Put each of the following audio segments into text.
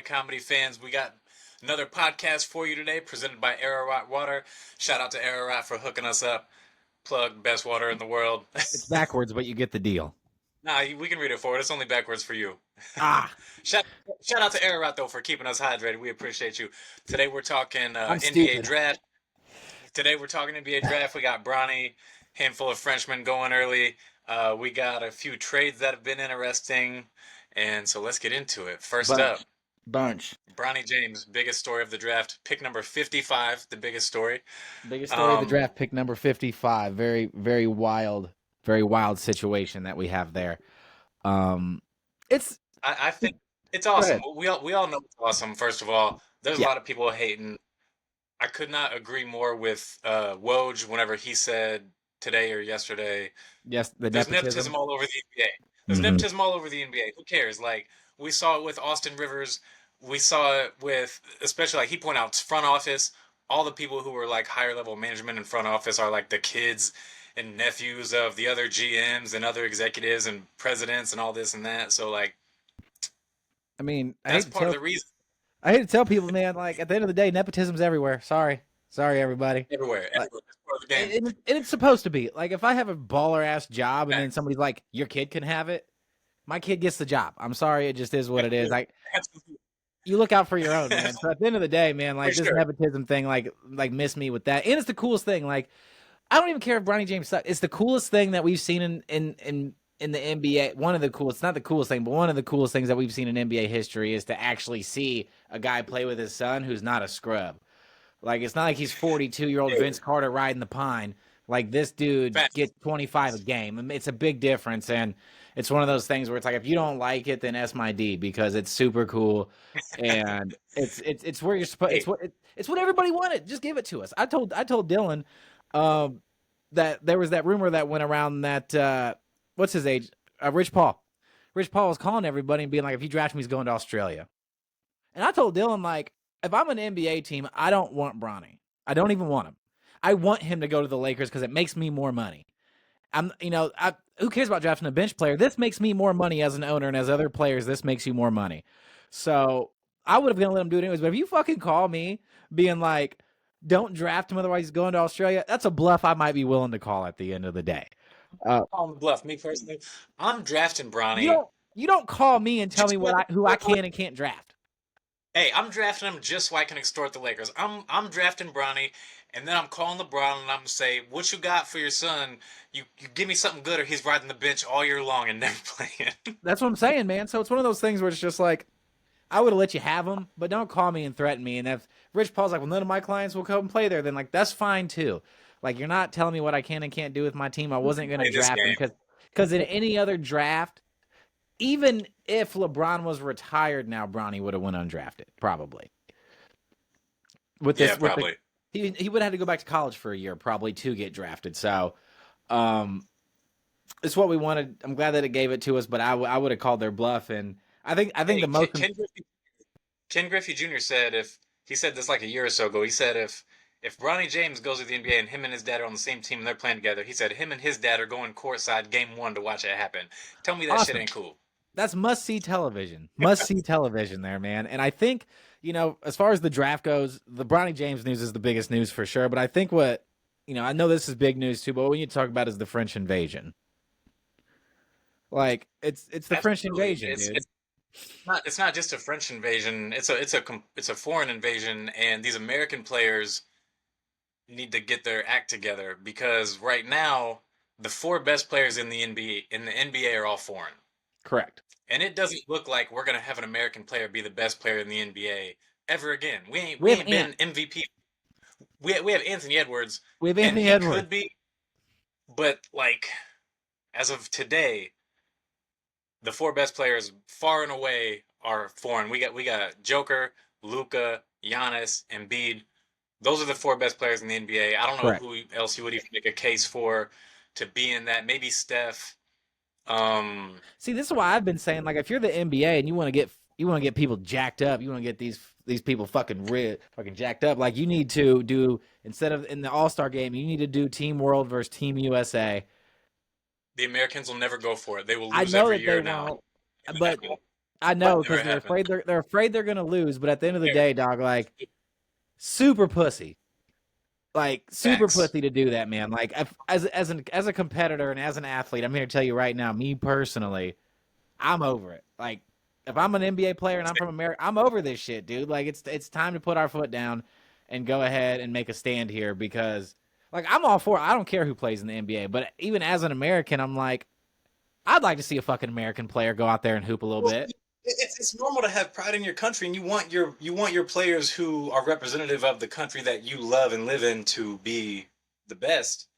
right, comedy fans, we got another podcast for you today, presented by RiOT Water. Shout out to RiOT for hooking us up. Plug best water in the world. It's backwards, but you get the deal. Nah, we can read it forward. It's only backwards for you. Ah, shout, shout out to RiOT though for keeping us hydrated. We appreciate you. Today we're talking I'm NBA stupid. draft. Today we're talking NBA draft. We got Bronny, handful of freshmen going early. We got a few trades that have been interesting, and so let's get into it. First up. Bunch. Bronny James, biggest story of the draft, pick number 55, the biggest story. Biggest story of the draft, pick number 55. Very, very wild situation that we have there. I think it's awesome. We all know it's awesome. First of all, there's a lot of people hating. I could not agree more with Woj whenever he said today or yesterday. Yes, there's nepotism all over the NBA. There's nepotism all over the NBA. Who cares? Like, we saw it with Austin Rivers. We saw it with, especially, like, he pointed out front office. All the people who were like higher level management in front office are like the kids and nephews of the other GMs and other executives and presidents and all this and that. So, like, I mean, that's part of the reason. I hate to tell people, man, like, at the end of the day, nepotism's everywhere. Sorry, everybody. Everywhere. That's part of the game. And it's supposed to be. Like, if I have a baller-ass job and then somebody's like, your kid can have it, my kid gets the job. I'm sorry, it just is what it is. You look out for your own, man. So at the end of the day, man, like, this nepotism thing, like miss me with that. And it's the coolest thing. Like, I don't even care if Bronny James sucks. It's the coolest thing that we've seen in the NBA. One of the coolest, not the coolest thing, but one of the coolest things that we've seen in NBA history is to actually see a guy play with his son who's not a scrub. Like, it's not like he's 42-year-old Vince Carter riding the pine. Like, this dude gets 25 a game. It's a big difference, and it's one of those things where it's like, if you don't like it, then S my D, because it's super cool, and it's where you're supposed. It's what everybody wanted. Just give it to us. I told Dylan that there was that rumor that went around that what's his age? Rich Paul. Rich Paul was calling everybody and being like, if you draft him, he's going to Australia. And I told Dylan, like, if I'm an NBA team, I don't want Bronny. I don't even want him. I want him to go to the Lakers because it makes me more money. Who cares about drafting a bench player? This makes me more money as an owner, and as other players, this makes you more money. So I would have gonna let him do it anyways. But if you fucking call me being like, don't draft him, otherwise he's going to Australia, that's a bluff I might be willing to call at the end of the day. Call the bluff. Me personally, I'm drafting Bronny. You don't call me and tell me who I can and can't draft. Hey, I'm drafting him just so I can extort the Lakers. I'm drafting Bronny, and then I'm calling LeBron and I'm gonna say, what you got for your son? You give me something good, or he's riding the bench all year long and never playing. That's what I'm saying, man. So it's one of those things where it's just like, I would have let you have him, but don't call me and threaten me. And if Rich Paul's like, well, none of my clients will come and play there, then like, that's fine too. Like, you're not telling me what I can and can't do with my team. I wasn't going to draft him because in any other draft, even if LeBron was retired now, Bronny would have went undrafted, probably. Probably. He would have had to go back to college for a year, probably, to get drafted. So, it's what we wanted. I'm glad that it gave it to us, but I would have called their bluff. And I think the most. Ken Griffey Jr. said he said this like a year or so ago. He said if Bronny James goes to the NBA and him and his dad are on the same team and they're playing together, he said him and his dad are going courtside game 1 to watch it happen. Tell me that shit ain't cool. That's must-see television. Must-see television there, man. And I think, as far as the draft goes, the Bronny James news is the biggest news for sure. But I think I know this is big news too, but what we need to talk about is the French invasion. Like, it's the French invasion, dude. It's not just a French invasion. It's a foreign invasion, and these American players need to get their act together, because right now the 4 best players in the NBA are all foreign. Correct. And it doesn't look like we're gonna have an American player be the best player in the NBA ever again. We ain't been MVP. We have Anthony Edwards. We have Anthony Edwards. Could be, but like, as of today, the 4 best players far and away are foreign. We got Joker, Luka, Giannis, Embiid. Those are the 4 best players in the NBA. I don't know who else you would even make a case for to be in that. Maybe Steph. See, this is why I've been saying, like, if you're the NBA and you want to get people jacked up, you want to get these people fucking jacked up, like, you need to do, instead of in the All-Star game, you need to do Team World versus Team USA. The Americans will never go for it. They will lose every year now. But I know Never because happened. they're afraid they're gonna lose. But at the end of the day, dog, like super pussy. Like super Facts. pussy to do that, man. Like as a competitor and as an athlete, I'm here to tell you right now, me personally, I'm over it. Like if I'm an NBA player and I'm from America, I'm over this shit, dude. Like it's time to put our foot down and go ahead and make a stand here because like I'm all for it. I don't care who plays in the NBA, but even as an American, I'm like I'd like to see a fucking American player go out there and hoop a little Well, bit. it's normal to have pride in your country, and you want your players who are representative of the country that you love and live in to be the best.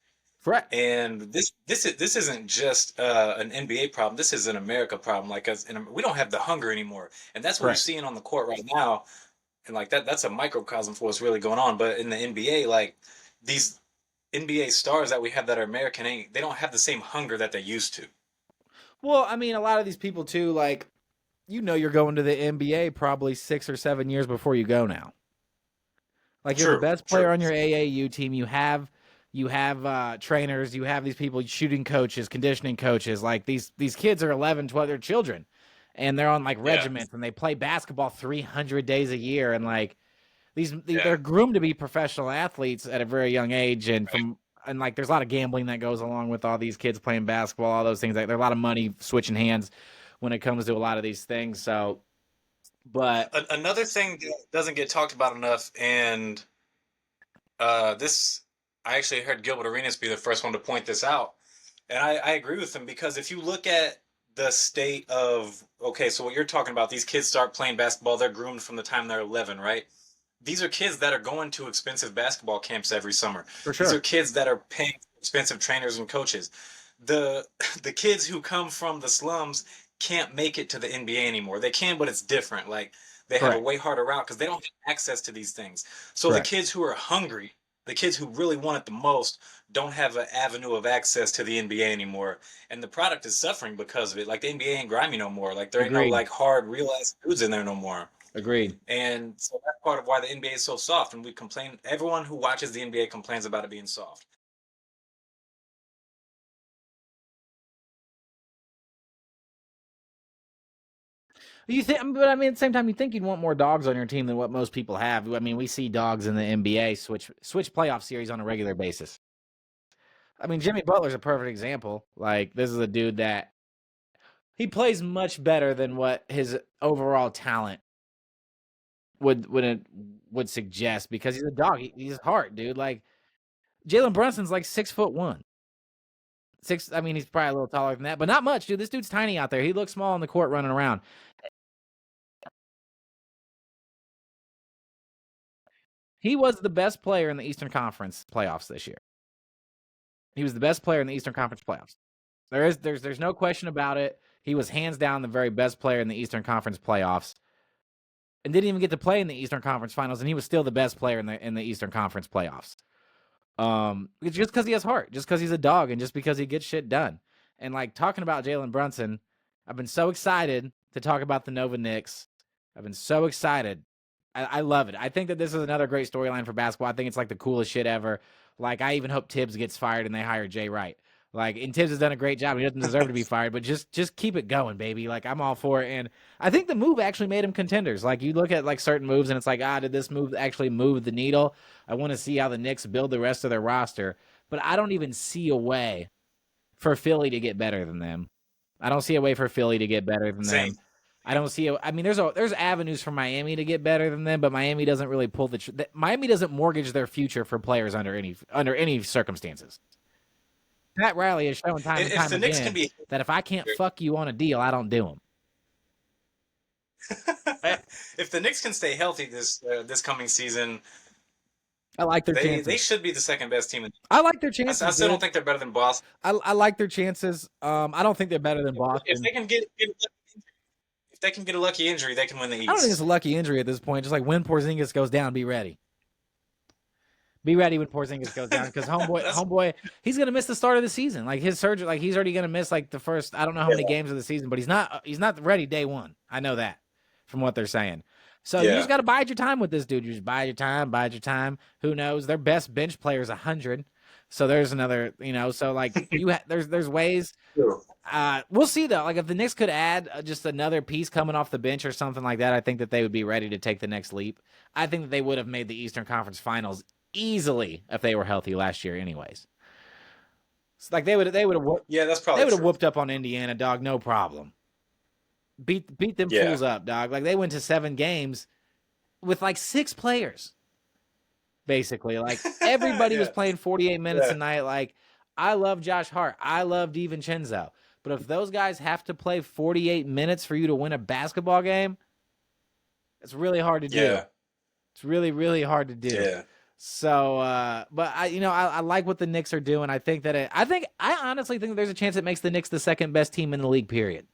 Correct. And this isn't just an NBA problem. This is an America problem. Like us, and we don't have the hunger anymore, and that's what you're Correct. seeing on the court right now. And like that's a microcosm for what's really going on. But in the NBA, like these NBA stars that we have that are American, they don't have the same hunger that they used to. Well, I mean, a lot of these people too, like you're going to the NBA probably 6 or 7 years before you go now. Like you're the True, best player true. on your AAU team. You have trainers. You have these people, shooting coaches, conditioning coaches. Like these kids are 11, 12. They're children, and they're on like Yeah, regiments, and they play basketball 300 days a year, and like yeah. they're groomed to be professional athletes at a very young age, Right. and like there's a lot of gambling that goes along with all these kids playing basketball, all those things. Like there's a lot of money switching hands when it comes to a lot of these things. So, but Another thing that doesn't get talked about enough, and this I actually heard Gilbert Arenas be the first one to point this out, and I agree with him because if you look at the state of okay, so what you're talking about, these kids start playing basketball, they're groomed from the time they're 11, right? These are kids that are going to expensive basketball camps every summer. for These are sure, kids that are paying expensive trainers and coaches. The the kids who come from the slums can't make it to the NBA anymore. They can, but it's different. Like they have a correct, way harder route because they don't have access to these things. So the correct, kids who are hungry, the kids who really want it the most, don't have an avenue of access to the NBA anymore, and the product is suffering because of it. Like the NBA ain't grimy no more. Like there ain't no agreed, like hard real ass dudes in there no more. agreed. And so that's part of why the NBA is so soft. And we complain. Everyone who watches the NBA complains about it being soft. You think, but I mean, at the same time, you think you'd want more dogs on your team than what most people have. I mean, we see dogs in the NBA switch playoff series on a regular basis. I mean, Jimmy Butler's a perfect example. Like, this is a dude that he plays much better than what his overall talent would would would suggest because he's a dog. He's hard, dude. Like Jalen Brunson's like 6'1". Six. I mean, he's probably a little taller than that, but not much, dude. This dude's tiny out there. He looks small on the court running around. He was the best player in the Eastern Conference playoffs this year. He was the best player in the Eastern Conference playoffs. There's no question about it. He was hands down the very best player in the Eastern Conference playoffs, and didn't even get to play in the Eastern Conference Finals, and he was still the best player in the Eastern Conference playoffs. It's just because he has heart, just because he's a dog, and just because he gets shit done. And like talking about Jalen Brunson, I've been so excited to talk about the Nova Knicks. I've been so excited. I love it. I think that this is another great storyline for basketball. I think it's like the coolest shit ever. Like I even hope Tibbs gets fired and they hire Jay Wright. Like and Tibbs has done a great job. He doesn't deserve to be fired, but just keep it going, baby. Like I'm all for it. And I think the move actually made him contenders. Like you look at like certain moves and it's like, did this move actually move the needle? I want to see how the Knicks build the rest of their roster, but I don't even see a way for Philly to get better than them. I don't see a way for Philly to get better than Same. them. I don't see. I mean, there's avenues for Miami to get better than them, but Miami doesn't really pull Miami doesn't mortgage their future for players under any circumstances. Pat Riley has shown time and If time the Knicks can again be, that if I can't fuck you on a deal, I don't do them. if the Knicks can stay healthy this coming season, I like their they chances. should be the second best team. I like their I chances, still don't dude. think they're better than Boston. I like their chances. I don't think they're better than If Boston. they can if they can get a lucky injury, they can win the I don't think it's a East. lucky injury at this point. Just like when Porzingis goes down, be ready. Be ready when Porzingis goes down because That's homeboy, he's gonna miss the start of the season. Like his surgery, like he's already gonna miss like the first. I don't know how many yeah, games of the season, but he's not ready day one. I know that from what they're saying. So you just yeah. got to bide your time with this dude. You just bide your time, bide your time. Who knows? Their best bench player is 100. So there's another, so like there's ways. We'll see though. Like if the Knicks could add just another piece coming off the bench or something like that, I think that they would be ready to take the next leap. I think that they would have made the Eastern Conference Finals easily if they were healthy last year, anyways. It's like they would have Yeah, that's probably true. whooped up on Indiana, dog, no problem. Beat them fools up, dog. Like they went to 7 games with like 6 players, basically. Like everybody was playing 48 minutes a night. Like I love Josh Hart, I love DiVincenzo, but if those guys have to play 48 minutes for you to win a basketball game, it's really hard to do. It's really, really hard to do. Yeah. So, but I like what the Knicks are doing. I think that I honestly think there's a chance it makes the Knicks the second best team in the league, period.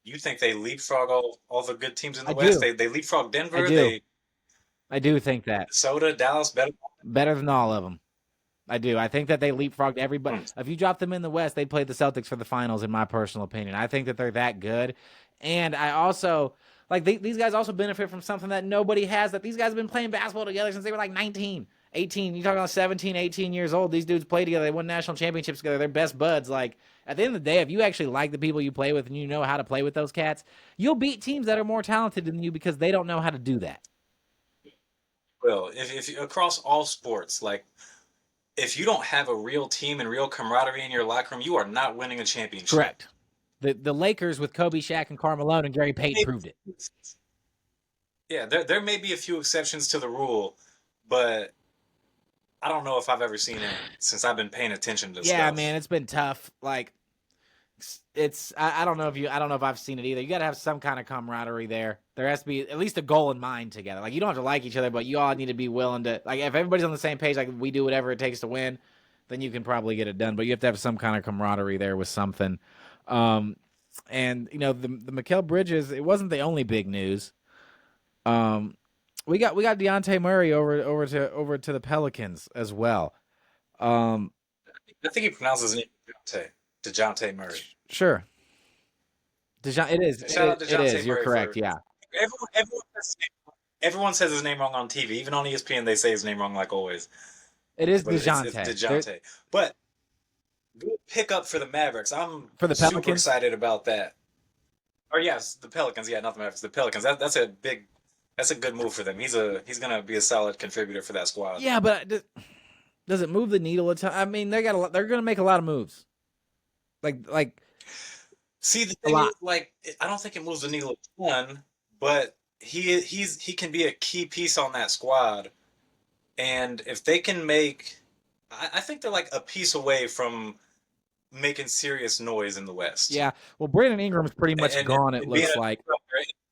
You think they leapfrog all the good teams in the West? They leapfrog Denver. I do think that. Minnesota, Dallas, better than all of them. I do. I think that they leapfrogged everybody. If you drop them in the West, they'd play the Celtics for the finals, in my personal opinion. I think that they're that good. And I also, like, these guys also benefit from something that nobody has, that these guys have been playing basketball together since they were like 19, 18. You're talking about 17, 18 years old. These dudes play together. They won national championships together. They're best buds. Like, at the end of the day, if you actually like the people you play with and you know how to play with those cats, you'll beat teams that are more talented than you because they don't know how to do that. Well, if across all sports, like, if you don't have a real team and real camaraderie in your locker room, you are not winning a championship. Correct. The Lakers with Kobe, Shaq, and Carmelo and Gary Payton proved it. Yeah, there may be a few exceptions to the rule, but I don't know if I've ever seen it since I've been paying attention to stuff. Yeah, man, it's been tough. Like, I don't know if I've seen it either. You got to have some kind of camaraderie there. There has to be at least a goal in mind together. Like, you don't have to like each other, but you all need to be willing to, like, if everybody's on the same page, like we do whatever it takes to win, then you can probably get it done. But you have to have some kind of camaraderie there with something. And the Mikal Bridges, it wasn't the only big news. We got Dejounte Murray over to the Pelicans as well. I think he pronounces his name DeJounte Murray. Sure. It is. It is. You're correct. Yeah. Everyone says his name wrong on TV. Even on ESPN, they say his name wrong like always. It is DeJounte. It's DeJounte. But good pickup for the Mavericks. I'm for the Pelicans? Super excited about that. Or yes, the Pelicans. Yeah, not the Mavericks. The Pelicans. That's a good move for them. He's gonna be a solid contributor for that squad. Yeah, but does it move the needle a ton? I mean, they're gonna make a lot of moves. Like. See, the thing is, like, I don't think it moves the needle a ton, but he can be a key piece on that squad, and if they can make, I think they're like a piece away from making serious noise in the West. Yeah, well, Brandon Ingram's pretty much gone. It looks like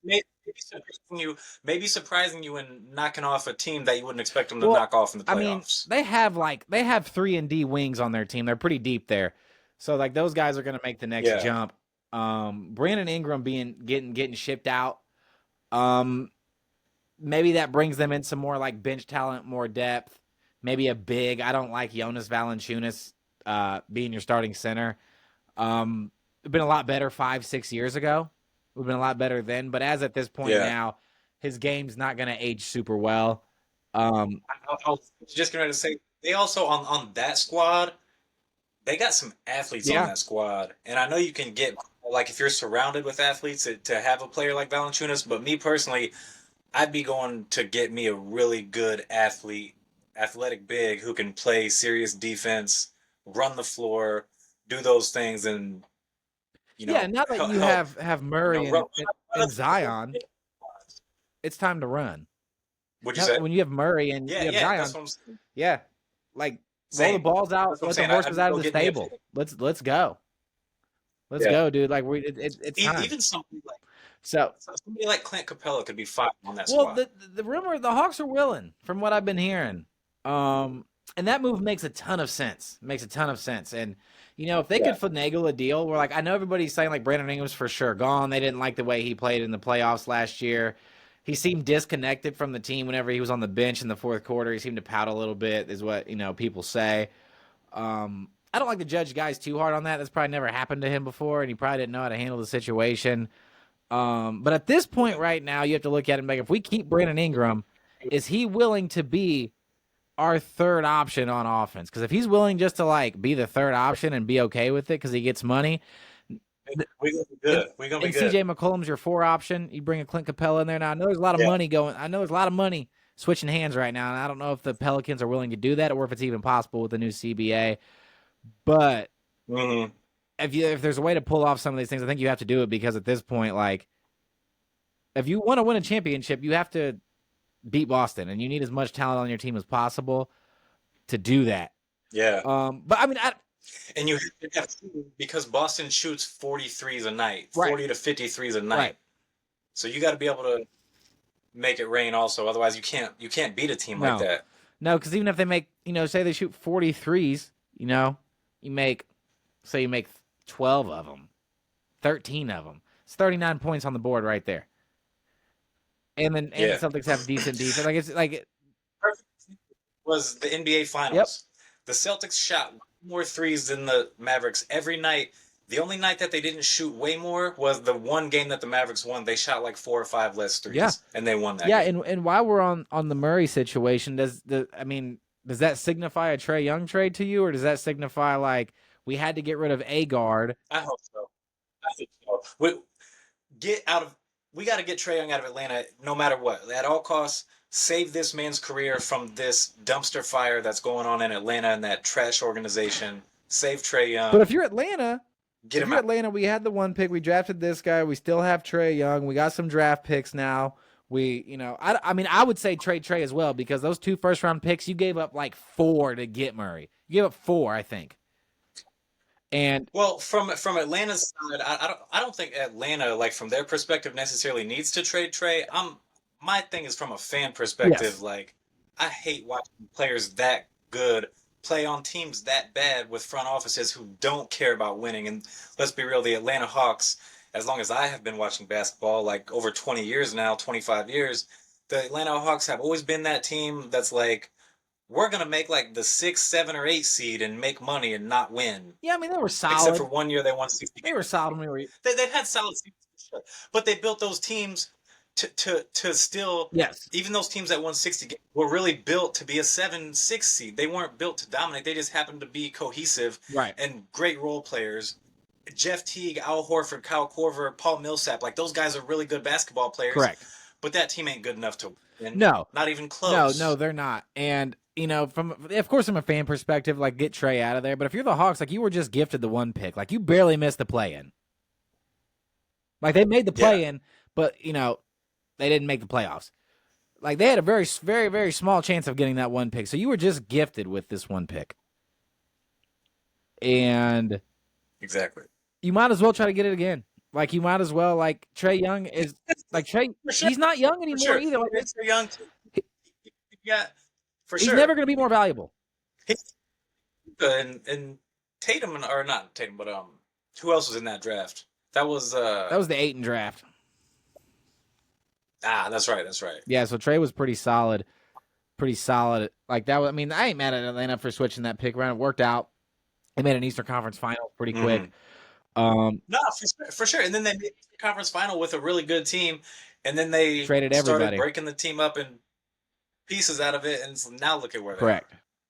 maybe surprising you and knocking off a team that you wouldn't expect them to knock off in the playoffs. I mean, they have 3-and-D wings on their team. They're pretty deep there, so like those guys are going to make the next jump. Brandon Ingram getting shipped out. Maybe that brings them in some more like bench talent, more depth. Maybe a big. I don't like Jonas Valanciunas being your starting center. It's been a lot better 5-6 years ago. It would have been a lot better then. But as at this point now, his game's not going to age super well. I was just going to say, they also on that squad, they got some athletes on that squad, and I know you can get, like, if you're surrounded with athletes, to have a player like Valanciunas, but me personally, I'd be going to get me a really good athletic big who can play serious defense, run the floor, do those things, and now that you have Murray and Zion, it's time to run. What'd you say? When you have Murray and you have Zion, that's what I'm saying. Yeah, like roll the balls out, let the horses out of the stable. Let's go. Let's go, dude. Like it's time. Even somebody like Clint Capella could be fine on that squad. Well, the rumor, the Hawks are willing, from what I've been hearing. And that move makes a ton of sense. And if they could finagle a deal where, like, I know everybody's saying like Brandon Ingram's for sure gone. They didn't like the way he played in the playoffs last year. He seemed disconnected from the team whenever he was on the bench in the fourth quarter. He seemed to pout a little bit, is what people say. I don't like to judge guys too hard on that. That's probably never happened to him before, and he probably didn't know how to handle the situation. But at this point right now, you have to look at it and make, if we keep Brandon Ingram, is he willing to be our third option on offense. Because if he's willing just to like be the third option and be okay with it because he gets money, we're gonna be good. We're gonna be and good. CJ McCollum's your 4 option. You bring a Clint Capella in there. Now I know there's a lot of money going. I know there's a lot of money switching hands right now, and I don't know if the Pelicans are willing to do that or if it's even possible with the new CBA. But if there's a way to pull off some of these things, I think you have to do it because at this point, like, if you want to win a championship, you have to beat Boston, and you need as much talent on your team as possible to do that. Yeah. But I mean, and you have to, because Boston shoots 43s a night, Right. 40 to 53s a night. Right. So you got to be able to make it rain also. Otherwise, you can't beat a team like that. No, because even if they make, say they shoot 43s, you make 12 of them, 13 of them. It's 39 points on the board right there. And then the Celtics have decent defense. Like it's like perfect was the NBA Finals. Yep. The Celtics shot more threes than the Mavericks every night. The only night that they didn't shoot way more was the one game that the Mavericks won. They shot like 4 or 5 less threes, and they won that. Yeah, game. and while we're on the Murray situation, does that signify a Trae Young trade to you, or does that signify like we had to get rid of a guard? I hope so. I think so. We got to get Trae Young out of Atlanta no matter what. At all costs, save this man's career from this dumpster fire that's going on in Atlanta and that trash organization. Save Trae Young. But if you're Atlanta, Atlanta, we had the 1 pick. We drafted this guy. We still have Trae Young. We got some draft picks now. I would say trade Trae as well because those 2 first-round picks, you gave up like 4 to get Murray. You gave up 4, I think. And well, from Atlanta's side, I don't think Atlanta, like from their perspective, necessarily needs to trade Trae. My thing is from a fan perspective. Yes. Like, I hate watching players that good play on teams that bad with front offices who don't care about winning. And let's be real, the Atlanta Hawks, as long as I have been watching basketball, like over 20 years now, 25 years, the Atlanta Hawks have always been that team that's like, we're going to make like the 6, 7, or 8 seed and make money and not win. Yeah, I mean, they were solid. Except for 1 year they won 60 games. They were solid. They've had solid seasons, but they built those teams to still, yes. Even those teams that won 60 games were really built to be a 7, 6 seed. They weren't built to dominate. They just happened to be cohesive and great role players. Jeff Teague, Al Horford, Kyle Korver, Paul Millsap, like those guys are really good basketball players. Correct. But that team ain't good enough to win. No. Not even close. No, they're not. And from a fan perspective, like get Trae out of there. But if you're the Hawks, like you were just gifted the 1 pick, like you barely missed the play-in. Like they made the play-in, but they didn't make the playoffs. Like they had a very, very, very small chance of getting that 1 pick. So you were just gifted with this 1 pick. And exactly, you might as well try to get it again. Like you might as well, like Trae Young is like Trae. Sure. He's not young anymore either. Like, Trae Young, yeah. For he's sure. never going to be more valuable. And Tatum, or not Tatum, but who else was in that draft? That was the Ayton draft. That's right. Yeah, so Trae was pretty solid. Like that was. I mean, I ain't mad at Atlanta for switching that pick around. It worked out. They made an Eastern Conference final pretty quick. No, for sure. And then they made the conference final with a really good team, and then they traded everybody, started breaking the team up in pieces out of it, and so now look at where they're at.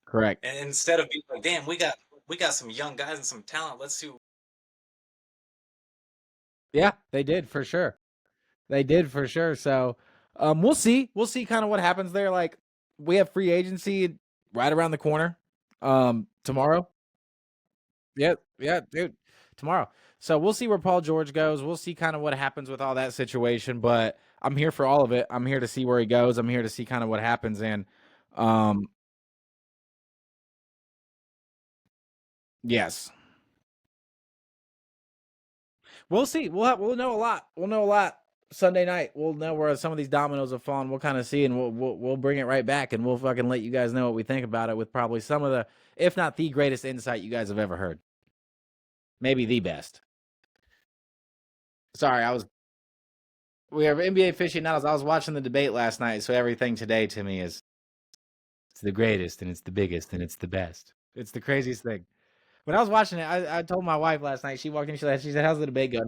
Correct. And instead of being like, damn, we got some young guys and some talent. Let's see. Yeah, they did for sure. So we'll see. We'll see kind of what happens there. Like we have free agency right around the corner. Tomorrow. Yeah, dude. Tomorrow. So we'll see where Paul George goes. We'll see kind of what happens with all that situation. But I'm here for all of it. I'm here to see where he goes. I'm here to see kind of what happens. And yes. We'll see. We'll know a lot. We'll know a lot Sunday night. We'll know where some of these dominoes have fallen. We'll kind of see, and we'll bring it right back, and we'll fucking let you guys know what we think about it with probably some of the, if not the greatest insight you guys have ever heard. Maybe the best. Sorry, we have NBA aficionados. I was watching the debate last night, so everything today to me is it's the greatest, and it's the biggest, and it's the best. It's the craziest thing. When I was watching it, I told my wife last night. She walked in. She said, "How's the debate going?"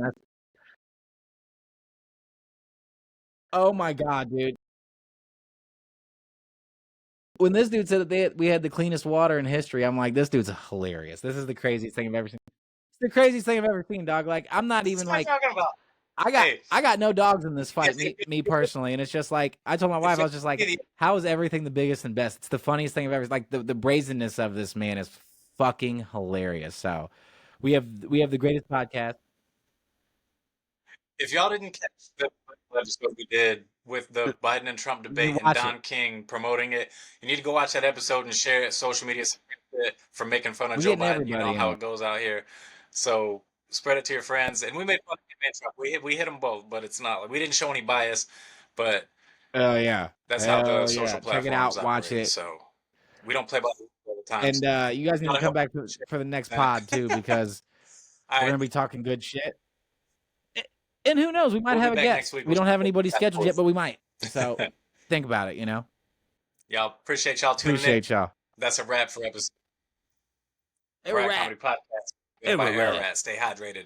Oh my god, dude! when this dude said that we had the cleanest water in history, I'm like, this dude's hilarious. This is the craziest thing I've ever seen. It's the craziest thing I've ever seen, dog. Like, I'm not This even is what I'm like, talking about. I got Hey, I got no dogs in this fight, if, me personally, and it's just like I told my if wife, I y'all was just like, see the how is everything the biggest and best? It's the funniest thing I've ever like the brazenness of this man is fucking hilarious. So we have the greatest podcast. if y'all didn't catch the episode we did with the Biden and Trump You debate and watch it. Don King promoting it, you need to go watch that episode and share it social media for making fun of We Joe getting Biden. You know everybody in how it. it goes out here. So spread it to your friends. And we made fun of him and Trump. We hit them both, but it's not like we didn't show any bias. But Oh yeah. that's how the Hell social yeah. Check it platforms out, watch operate. it. So we don't play by the rules all the time. And So you guys need to gotta come help back share for the next that. pod too, because All we're right, gonna be talking good shit. And who knows, we might we'll be have a back next guest. week. We don't have anybody scheduled yet, We'll but we might. So think about it, you know. y'all appreciate y'all tuning in. Appreciate y'all. That's a wrap for episode It Rat rat. Comedy Podcast It by rat. Air Rat. Stay hydrated.